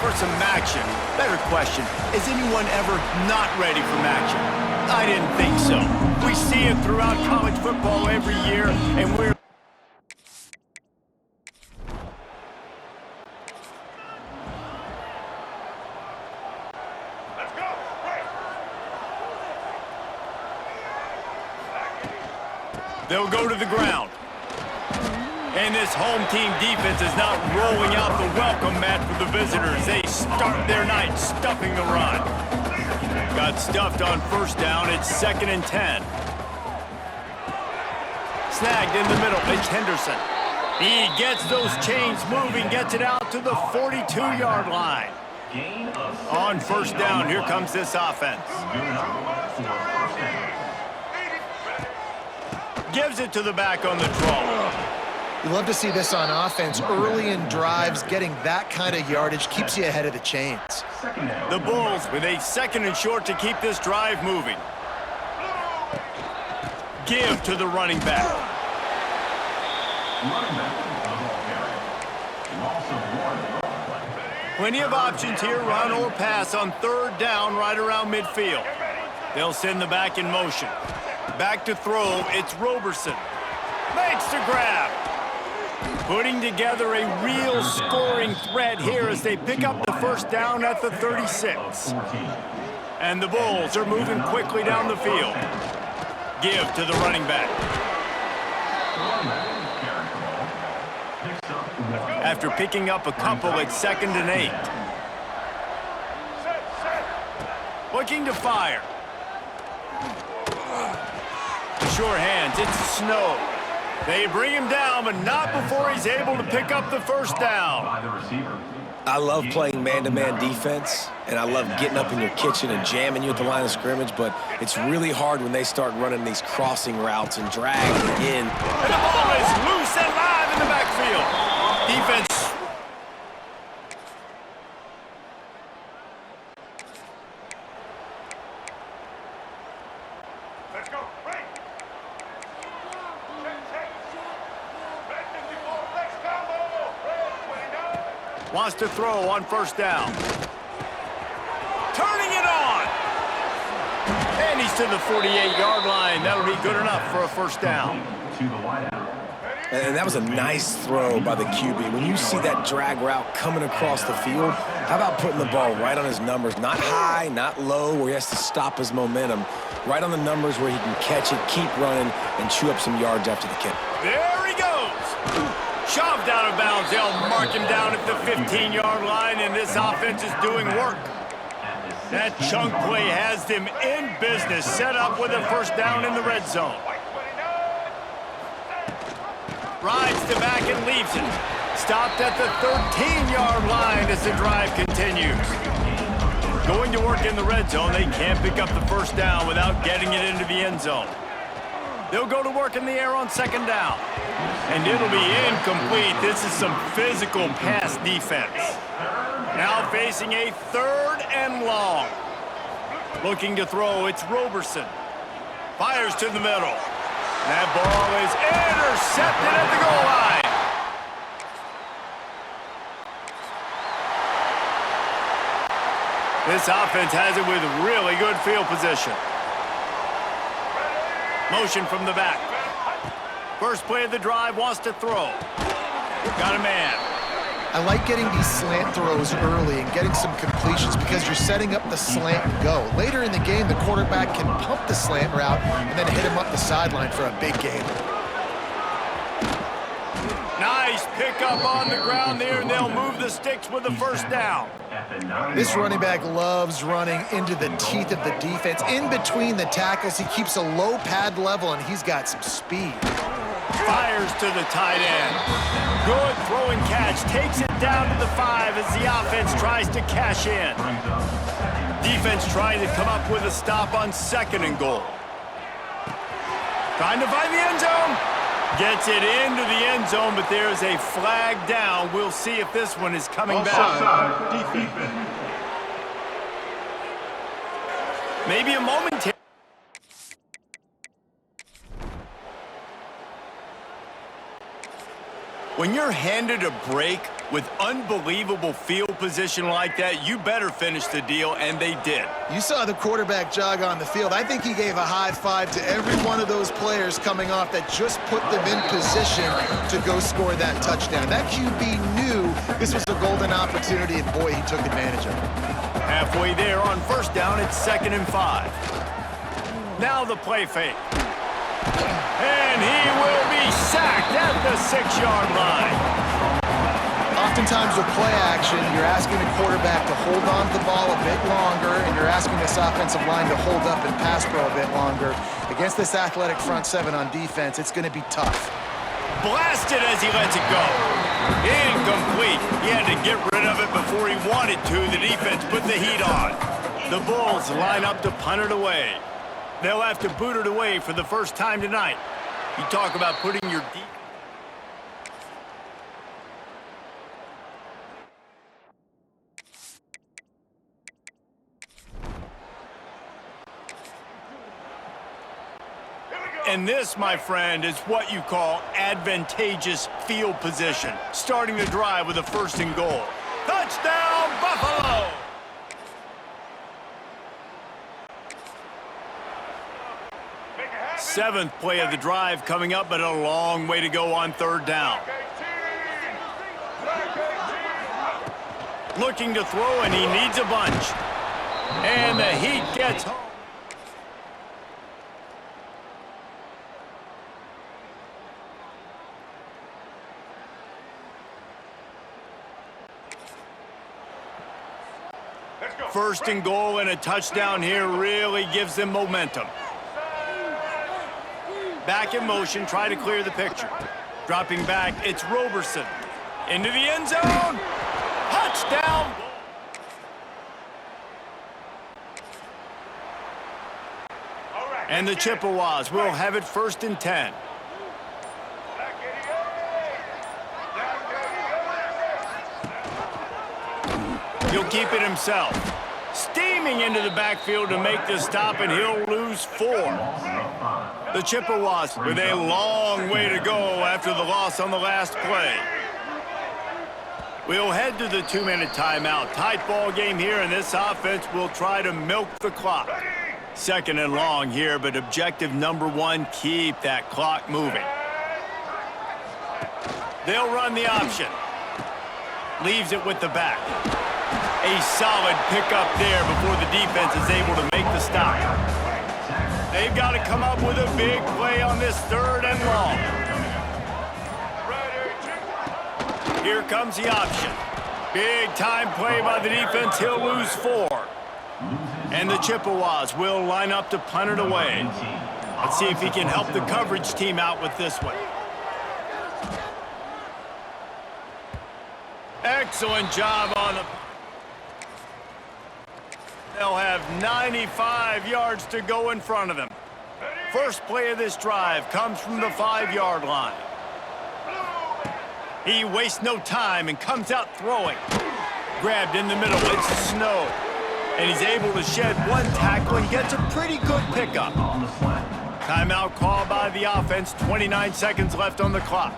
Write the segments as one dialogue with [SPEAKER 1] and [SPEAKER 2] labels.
[SPEAKER 1] for some action. Better question, is anyone ever not ready for action? I didn't think so. We see it throughout college football every year, and we're... They'll go to the ground. And this home team defense is not rolling out the welcome mat for the visitors. They start their night stuffing the run. Got stuffed on first down. It's 2nd and 10. Snagged in the middle. It's Henderson. He gets those chains moving, gets it out to the 42-yard line. On first down, here comes this offense. Gives it to the back on the draw.
[SPEAKER 2] You love to see this on offense. Early in drives, getting that kind of yardage keeps you ahead of the chains.
[SPEAKER 1] The Bulls with a 2nd and short to keep this drive moving. Give to the running back. Plenty of options here, run or pass on 3rd down right around midfield. They'll send the back in motion. Back to throw, it's Roberson. Makes the grab. Putting together a real scoring threat here as they pick up the first down at the 36. And the Bulls are moving quickly down the field. Give to the running back. After picking up a couple, it's 2nd and 8. Looking to fire. Sure hands, it's Snow. They bring him down, but not before he's able to pick up the first down.
[SPEAKER 3] I love playing man-to-man defense, and I love getting up in your kitchen and jamming you at the line of scrimmage, but it's really hard when they start running these crossing routes and dragging in.
[SPEAKER 1] And the ball is loose and live in the backfield. Defense. Wants to throw on first down. Turning it on. And he's to the 48-yard line. That'll be good enough for a first down.
[SPEAKER 3] And that was a nice throw by the QB. When you see that drag route coming across the field, how about putting the ball right on his numbers? Not high, not low, where he has to stop his momentum. Right on the numbers where he can catch it, keep running, and chew up some yards after the kick.
[SPEAKER 1] There he goes. Shoved out of bounds. They'll mark him down at the 15-yard line, and this offense is doing work. That chunk play has them in business, set up with a first down in the red zone. Rides the back and leaves it. Stopped at the 13-yard line as the drive continues. Going to work in the red zone. They can't pick up the first down without getting it into the end zone. They'll go to work in the air on 2nd down. And it'll be incomplete. This is some physical pass defense. Now facing a 3rd and long. Looking to throw, it's Roberson. Fires to the middle. That ball is intercepted at the goal line. This offense has it with really good field position. Motion from the back. First play of the drive, wants to throw. Got a man.
[SPEAKER 2] I like getting these slant throws early and getting some completions because you're setting up the slant and go. Later in the game, the quarterback can pump the slant route and then hit him up the sideline for a big gain.
[SPEAKER 1] Nice pickup on the ground there, and they'll move the sticks with the first down.
[SPEAKER 2] This running back loves running into the teeth of the defense. In between the tackles, he keeps a low pad level, and he's got some speed.
[SPEAKER 1] Fires to the tight end. Good throwing catch. Takes it down to the 5 as the offense tries to cash in. Defense trying to come up with a stop on 2nd and goal. Trying to find the end zone. Gets it into the end zone, but there's a flag down. We'll see if this one is coming back. Maybe a momentary. When you're handed a break with unbelievable field position like that, you better finish the deal, and they did.
[SPEAKER 2] You saw the quarterback jog on the field. I think he gave a high five to every one of those players coming off that just put them in position to go score that touchdown. That QB knew this was a golden opportunity, and boy, he took advantage of it.
[SPEAKER 1] Halfway there on first down, it's 2nd and 5. Now the play fake. And he will be sacked at the 6-yard line.
[SPEAKER 2] Oftentimes with play action, you're asking the quarterback to hold on to the ball a bit longer, and you're asking this offensive line to hold up and pass pro a bit longer. Against this athletic front seven on defense, it's going to be tough.
[SPEAKER 1] Blasted as he lets it go. Incomplete. He had to get rid of it before he wanted to. The defense put the heat on. The Bulls line up to punt it away. They'll have to boot it away for the first time tonight. You talk about putting your deep... And this, my friend, is what you call advantageous field position. Starting the drive with a 1st and goal. Touchdown, Buffalo! Seventh play of the drive coming up, but a long way to go on 3rd down. Looking to throw, and he needs a bunch. And the Heat gets home. First and goal and a touchdown here really gives them momentum. Back in motion, try to clear the picture. Dropping back, it's Roberson. Into the end zone. Touchdown. And the Chippewas will have it 1st and 10. He'll keep it himself. Steaming into the backfield to make the stop, and he'll lose 4. The Chippewas with a long way to go after the loss on the last play. We'll head to the 2-minute timeout. Tight ball game here, and this offense will try to milk the clock. 2nd and long here, but objective number 1, keep that clock moving. They'll run the option. Leaves it with the back. A solid pickup there before the defense is able to make the stop. They've got to come up with a big play on this 3rd and long. Here comes the option. Big time play by the defense. He'll lose 4. And the Chippewas will line up to punt it away. Let's see if he can help the coverage team out with this one. Excellent job on the... They'll have 95 yards to go in front of them. First play of this drive comes from the 5-yard line. He wastes no time and comes out throwing. Grabbed in the middle, it's Snow. And he's able to shed 1 tackle and gets a pretty good pickup. Timeout called by the offense, 29 seconds left on the clock.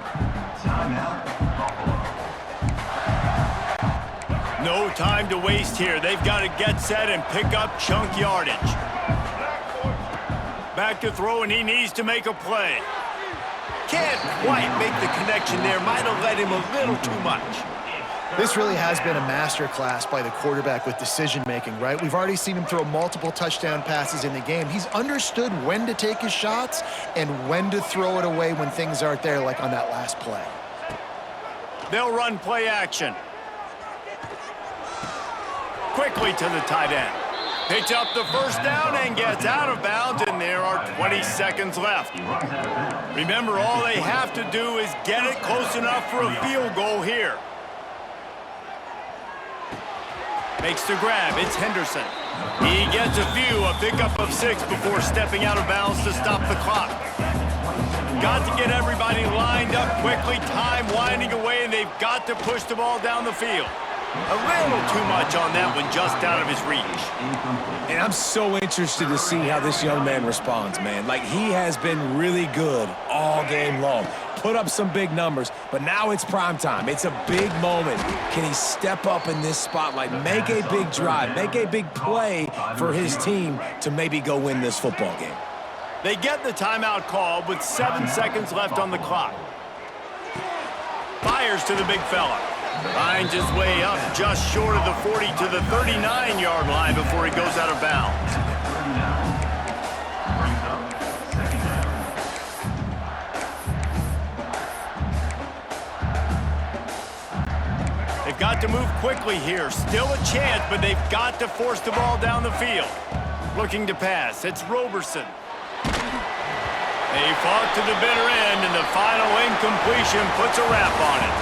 [SPEAKER 1] No time to waste here. They've got to get set and pick up chunk yardage. Back to throw, and he needs to make a play. Can't quite make the connection there. Might have led him a little too much.
[SPEAKER 2] This really has been a master class by the quarterback with decision-making, right? We've already seen him throw multiple touchdown passes in the game. He's understood when to take his shots and when to throw it away when things aren't there, like on that last play.
[SPEAKER 1] They'll run play action. Quickly to the tight end. Picks up the 1st down and gets out of bounds, and there are 20 seconds left. Remember, all they have to do is get it close enough for a field goal here. Makes the grab. It's Henderson. He gets a pickup of 6 before stepping out of bounds to stop the clock. Got to get everybody lined up quickly. Time winding away, and they've got to push the ball down the field. A little too much on that one, just out of his reach.
[SPEAKER 3] And I'm so interested to see how this young man responds, man. Like, he has been really good all game long. Put up some big numbers, but now it's prime time. It's a big moment. Can he step up in this spotlight, make a big drive, make a big play for his team to maybe go win this football game?
[SPEAKER 1] They get the timeout called with 7 seconds left on the clock. Fires to the big fella. Finds his way up just short of the 40 to the 39-yard line before he goes out of bounds. They've got to move quickly here. Still a chance, but they've got to force the ball down the field. Looking to pass. It's Roberson. They fought to the bitter end, and the final incompletion puts a wrap on it.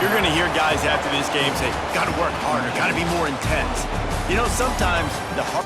[SPEAKER 1] You're going to hear guys after this game say, got to work harder, got to be more intense. You know, sometimes the hard...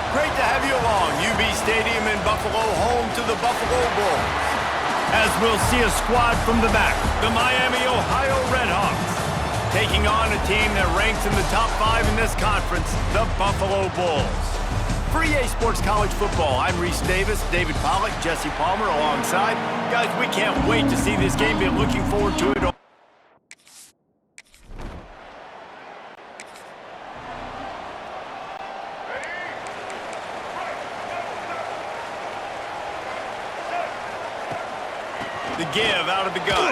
[SPEAKER 1] Great to have you along. UB Stadium in Buffalo, home to the Buffalo Bulls. As we'll see a squad from the back, the Miami, Ohio Redhawks, taking on a team that ranks in the top 5 in this conference, the Buffalo Bulls. For EA Sports College Football, I'm Reese Davis, David Pollack, Jesse Palmer alongside. Guys, we can't wait to see this game. Be looking forward to it. The give out of the gun.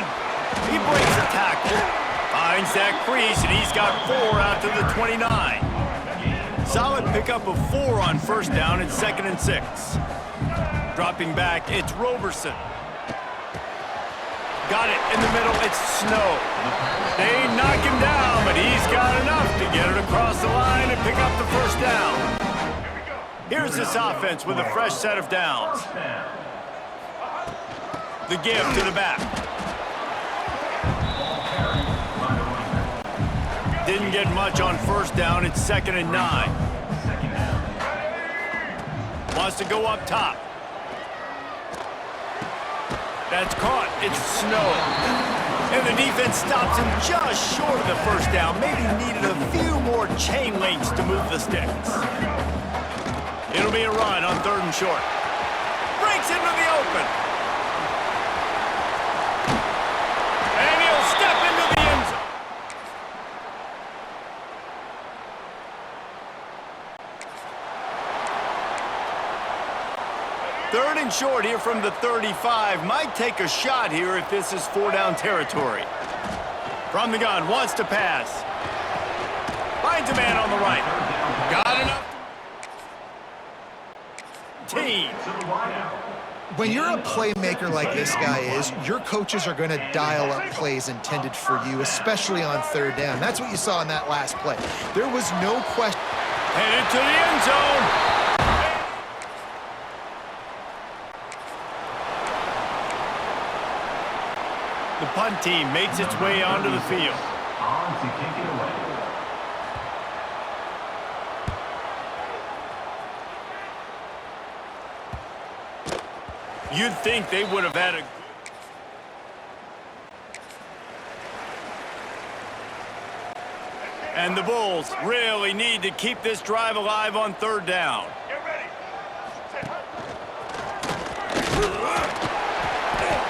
[SPEAKER 1] He breaks a tackle, finds that crease, and he's got 4 out to the 29. Solid pickup of 4 on first down and 2nd and 6. Dropping back, it's Roberson. Got it in the middle, it's Snow. They knock him down, but he's got enough to get it across the line and pick up the first down. Here's this offense with a fresh set of downs. The give to the back. Didn't get much on first down. It's 2nd and 9. Wants to go up top. That's caught. It's Snow. And the defense stops him just short of the first down. Maybe needed a few more chain links to move the sticks. It'll be a run on 3rd and short. Breaks into the open. And he'll step into the end zone. Third and short here from the 35. Might take a shot here if this is 4-down territory. From the gun, wants to pass. finds a man on the right. Got enough. Team.
[SPEAKER 2] When you're a playmaker like this guy is, your coaches are going to dial up plays intended for you, especially on third down. That's what you saw in that last play. There was no question.
[SPEAKER 1] Headed to the end zone. The punt team makes its way onto the field.
[SPEAKER 4] On to kick it away.
[SPEAKER 1] You'd think they would have had a... And the Bulls really need to keep this drive alive on third down.
[SPEAKER 5] Get ready.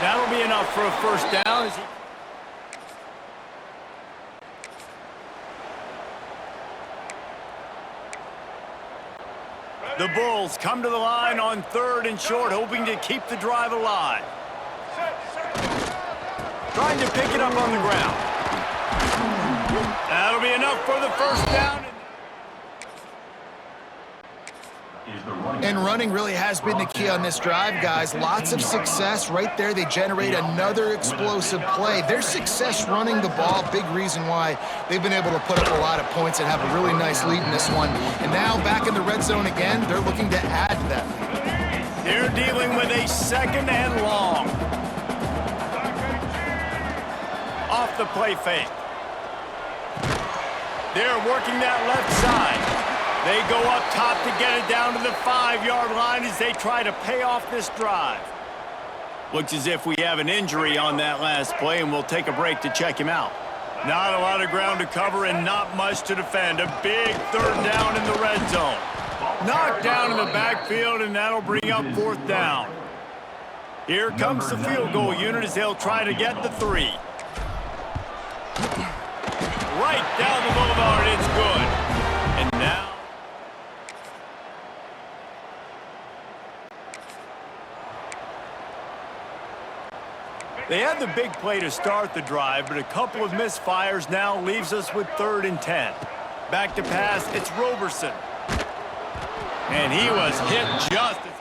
[SPEAKER 1] That'll be enough for a first down. The Bulls come to the line on third and short, hoping to keep the drive alive. Trying to pick it up on the ground. That'll be enough for the first down.
[SPEAKER 2] And running really has been the key on this drive, guys. Lots of success right there. They generate another explosive play. Their success running the ball, big reason why they've been able to put up a lot of points and have a really nice lead in this one. And now back in the red zone again, they're looking to add to that lead.
[SPEAKER 1] They're dealing with a second and long. Off the play fake. They're working that left side. They go up top to get it down to the 5-yard line as they try to pay off this drive. Looks as if we have an injury on that last play, and we'll take a break to check him out. Not a lot of ground to cover and not much to defend. A big third down in the red zone. Knocked down in the backfield, and that'll bring up fourth down. Here comes the field goal unit as they'll try to get the 3. Right down the boulevard, it's good. And now... They had the big play to start the drive, but a couple of misfires now leaves us with 3rd and 10. Back to pass, it's Roberson. And he was hit just as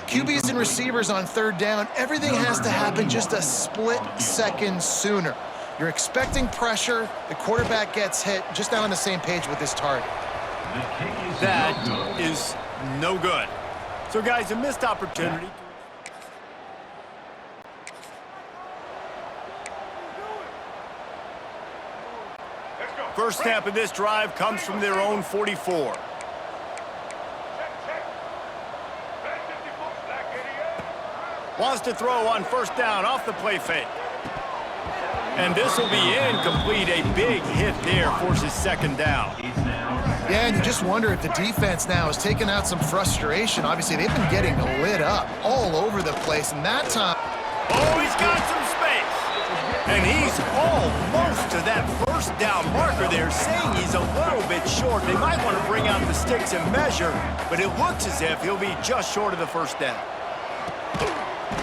[SPEAKER 2] QBs and receivers on third down, everything has to happen just a split second sooner. You're expecting pressure, the quarterback gets hit, just not on the same page with his target.
[SPEAKER 1] That is no good. So, guys, a missed opportunity. First snap of this drive comes from their own 44. Wants to throw on first down off the play fake. And this will be incomplete. A big hit there forces second down.
[SPEAKER 2] Yeah, and you just wonder if the defense now has taken out some frustration. Obviously, they've been getting lit up all over the place, and that time...
[SPEAKER 1] Oh, he's got some space. And he's almost to that first down marker there, saying he's a little bit short. They might want to bring out the sticks and measure, but it looks as if he'll be just short of the first down.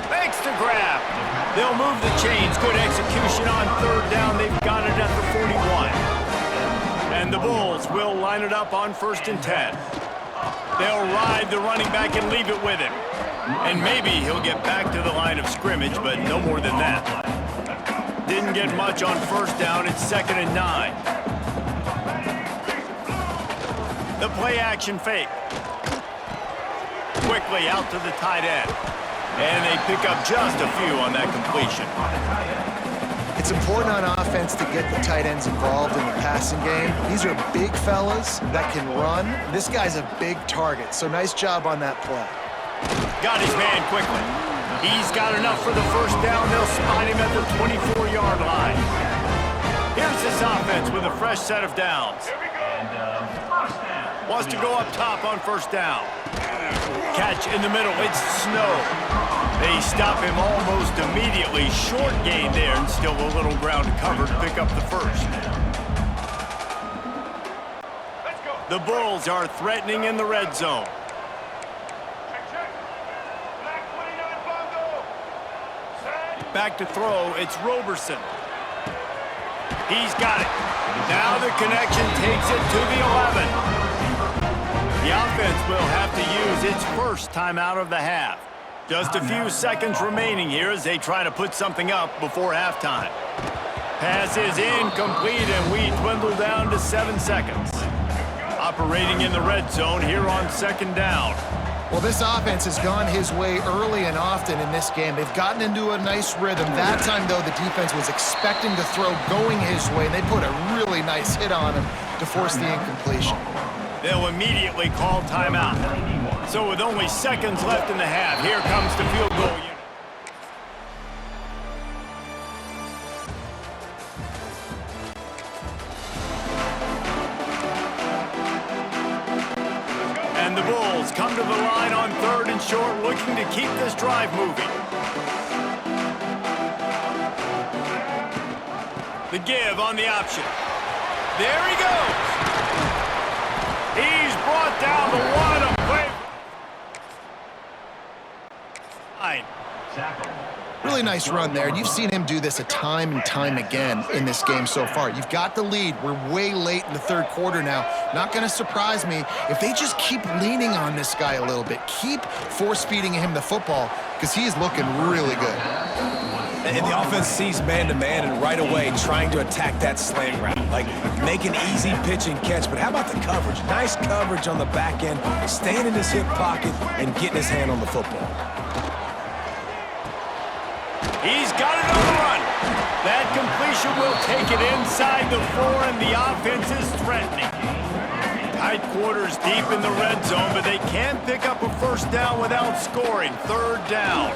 [SPEAKER 1] Makes the grab. They'll move the chains. Good execution on third down. They've got it at the 41. And the Bulls will line it up on 1st and 10. They'll ride the running back and leave it with him. And maybe he'll get back to the line of scrimmage, but no more than that. Didn't get much on first down. It's 2nd and 9. The play action fake. Quickly out to the tight end. And they pick up just a few on that completion.
[SPEAKER 2] It's important on offense to get the tight ends involved in the passing game. These are big fellas that can run. This guy's a big target, so nice job on that play.
[SPEAKER 1] Got his man quickly. He's got enough for the first down. They'll spot him at the 24-yard line. Here's this offense with a fresh set of downs. Wants to go up top on first down. Catch in the middle. It's Snow. They stop him almost immediately. Short gain there, and still a little ground to cover to pick up the first. The Bulls are threatening in the red zone. Back to throw, it's Roberson. He's got it. Now the connection takes it to the 11. The offense will have to use its first timeout of the half. Just a few seconds remaining here as they try to put something up before halftime. Pass is incomplete, and we dwindle down to 7 seconds. Operating in the red zone here on second down.
[SPEAKER 2] Well, this offense has gone his way early and often in this game. They've gotten into a nice rhythm. That time, though, the defense was expecting to throw going his way, and they put a really nice hit on him to force the incompletion.
[SPEAKER 1] They'll immediately call timeout. So with only seconds left in the half, here comes the field goal unit. And the Bulls come to the line on 3rd and short, looking to keep this drive moving. The give on the option. There he goes. He's brought down the one of play.
[SPEAKER 2] Really nice run there. You've seen him do this a time and time again in this game so far. You've got the lead. We're way late in the 3rd quarter now. Not going to surprise me if they just keep leaning on this guy a little bit. Keep force-feeding him the football because he's looking really good.
[SPEAKER 3] And the offense sees man-to-man and right away trying to attack that slant route. Like, make an easy pitch and catch, but how about the coverage? Nice coverage on the back end, staying in his hip pocket and getting his hand on the football.
[SPEAKER 1] He's got it on the run. That completion will take it inside the 4, and the offense is threatening. Tight quarters deep in the red zone, but they can't pick up a first down without scoring. 3rd down.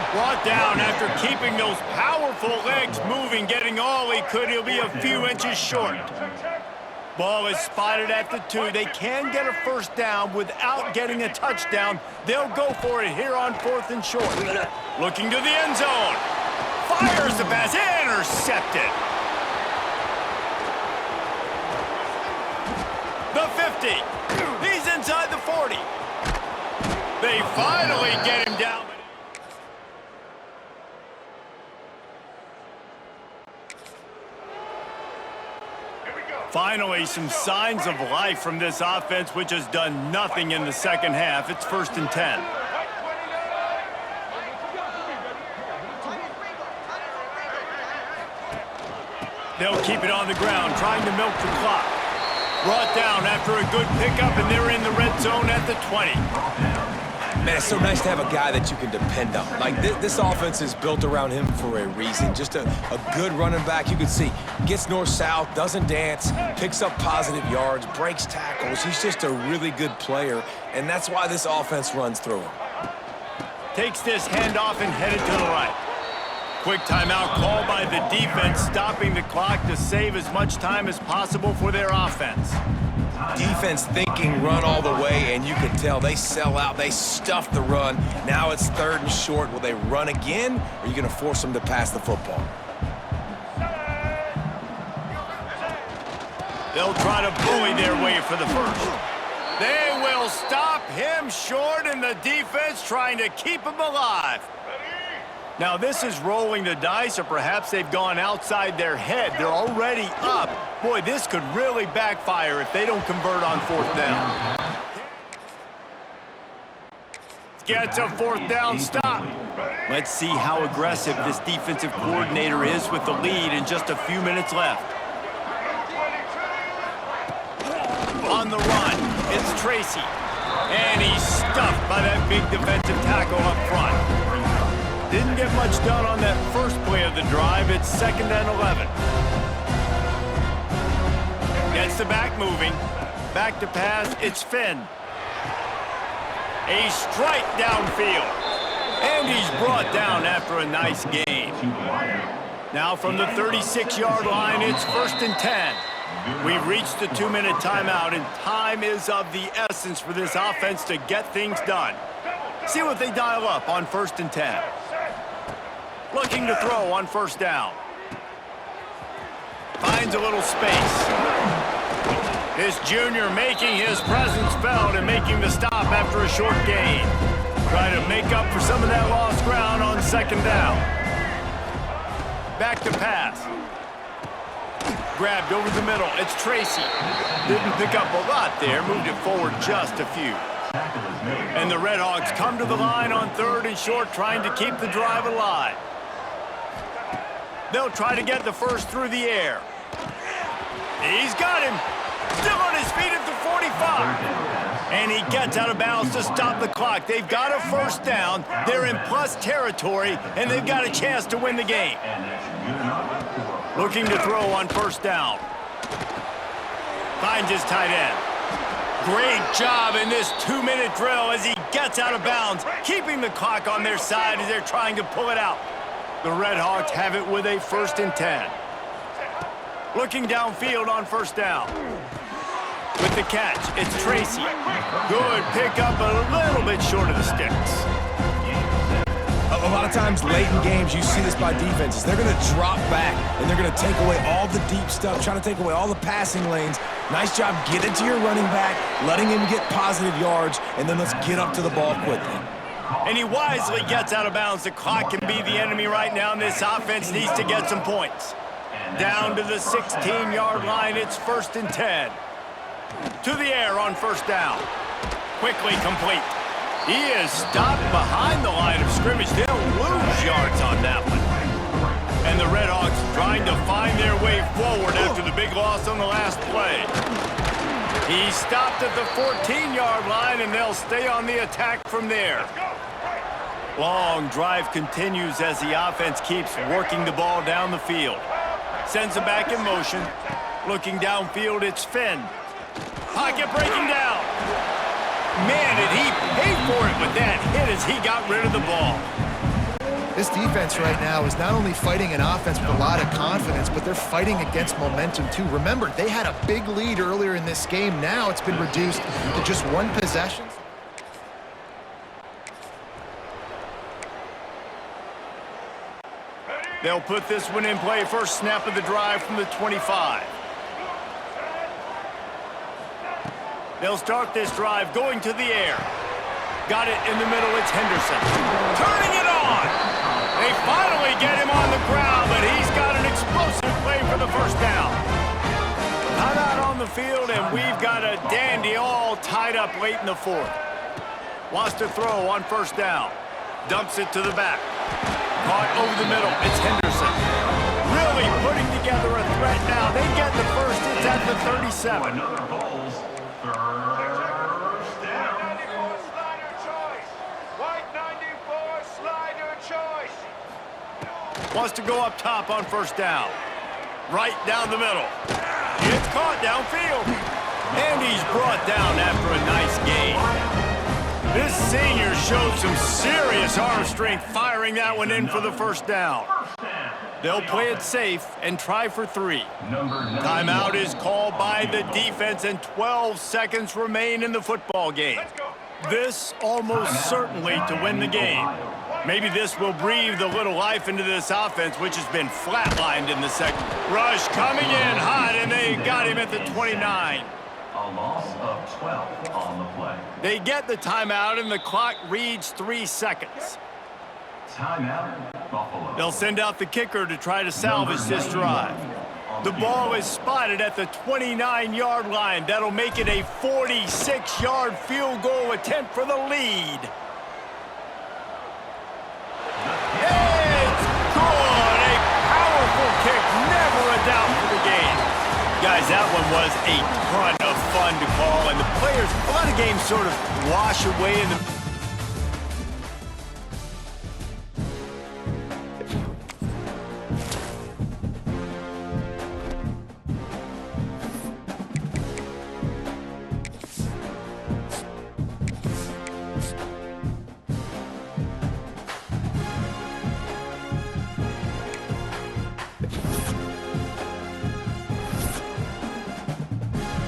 [SPEAKER 1] Brought down after keeping those powerful legs moving, getting all he could. He'll be a few inches short. Ball is spotted at the 2. They can get a first down without getting a touchdown. They'll go for it here on 4th and short. Looking to the end zone. Fires the pass. Intercepted. The 50. He's inside the 40. They finally get him down. Finally, some signs of life from this offense, which has done nothing in the second half. It's 1st and 10. They'll keep it on the ground, trying to milk the clock. Brought down after a good pickup, and they're in the red zone at the 20.
[SPEAKER 3] Man, it's so nice to have a guy that you can depend on. Like, this offense is built around him for a reason. Just a good running back. You can see, gets north-south, doesn't dance, picks up positive yards, breaks tackles. He's just a really good player, and that's why this offense runs through him.
[SPEAKER 1] Takes this handoff and headed to the right. Quick timeout called by the defense, stopping the clock to save as much time as possible for their offense.
[SPEAKER 3] Defense thinking run all the way, and you can tell they sell out. They stuff the run. Now it's 3rd and short. Will they run again, or are you going to force them to pass the football?
[SPEAKER 1] They'll try to bully their way for the first. They will stop him short, and the defense trying to keep him alive. Now, this is rolling the dice, or perhaps they've gone outside their head. They're already up. Boy, this could really backfire if they don't convert on 4th down. Gets a 4th down stop. Let's see how aggressive this defensive coordinator is with the lead and just a few minutes left. On the run, it's Tracy. And he's stuffed by that big defensive tackle up front. Didn't get much done on that first play of the drive. It's 2nd and 11. Gets the back moving. Back to pass. It's Finn. A strike downfield. And he's brought down after a nice gain. Now from the 36-yard line, it's 1st and 10. We've reached the 2-minute timeout, and time is of the essence for this offense to get things done. See what they dial up on 1st and 10. Looking to throw on 1st down. Finds a little space. This junior making his presence felt and making the stop after a short gain. Trying to make up for some of that lost ground on 2nd down. Back to pass. grabbed over the middle. It's Tracy. Didn't pick up a lot there. Moved it forward just a few. And the Redhawks come to the line on 3rd and short, trying to keep the drive alive. They'll try to get the first through the air. He's got him. Still on his feet at the 45. And he gets out of bounds to stop the clock. They've got a first down. They're in plus territory, and they've got a chance to win the game. Looking to throw on first down. Finds his tight end. Great job in this 2-minute drill as he gets out of bounds, keeping the clock on their side as they're trying to pull it out. The Redhawks have it with a 1st and 10. Looking downfield on first down. With the catch, it's Tracy. Good pickup, a little bit short of the sticks.
[SPEAKER 3] A lot of times late in games, you see this by defenses. They're going to drop back, and they're going to take away all the deep stuff, trying to take away all the passing lanes. Nice job getting to your running back, letting him get positive yards, and then let's get up to the ball quickly.
[SPEAKER 1] And he wisely gets out of bounds. The clock can be the enemy right now, and this offense needs to get some points. Down to the 16-yard line, it's 1st and 10. To the air on first down. Quickly complete. He is stopped behind the line of scrimmage. They'll lose yards on that one. And the Redhawks trying to find their way forward after the big loss on the last play. He stopped at the 14-yard line, and they'll stay on the attack from there. Long drive continues as the offense keeps working the ball down the field. Sends it back in motion. Looking downfield, it's Finn. Pocket breaking down. Man, did he pay for it with that hit as he got rid of the ball.
[SPEAKER 2] This defense right now is not only fighting an offense with a lot of confidence, but they're fighting against momentum too. Remember, they had a big lead earlier in this game. Now it's been reduced to just 1 possession.
[SPEAKER 1] They'll put this one in play. First snap of the drive from the 25. They'll start this drive going to the air. Got it in the middle. It's Henderson. Turning it on. They finally get him on the ground, but he's got an explosive play for the first down. Timeout on the field, and we've got a dandy all tied up late in the 4th. Wants to throw on first down. Dumps it to the back. Caught over the middle. It's Henderson. Really putting together a threat now. They get the first. It's at the 37.
[SPEAKER 4] Another Bulls first down. 94 slider choice. White 94 slider choice.
[SPEAKER 1] Wants to go up top on first down. Right down the middle. It's caught downfield. And he's brought down after a nice gain. This senior showed some serious arm strength firing that one in for the first down. They'll play it safe and try for 3. Timeout is called by the defense, and 12 seconds remain in the football game. This almost certainly to win the game. Maybe this will breathe a little life into this offense, which has been flatlined in the second. Rush coming in hot, and they got him at the 29.
[SPEAKER 4] A loss of 12 on the play.
[SPEAKER 1] They get the timeout, and the clock reads 3 seconds.
[SPEAKER 4] Timeout, Buffalo.
[SPEAKER 1] They'll send out the kicker to try to salvage this drive. The ball is spotted at the 29-yard line. That'll make it a 46-yard field goal attempt for the lead. It's good! A powerful kick, never a doubt for the game. Guys, that one was a ton of fun to call, and the players, a lot of games sort of wash away in the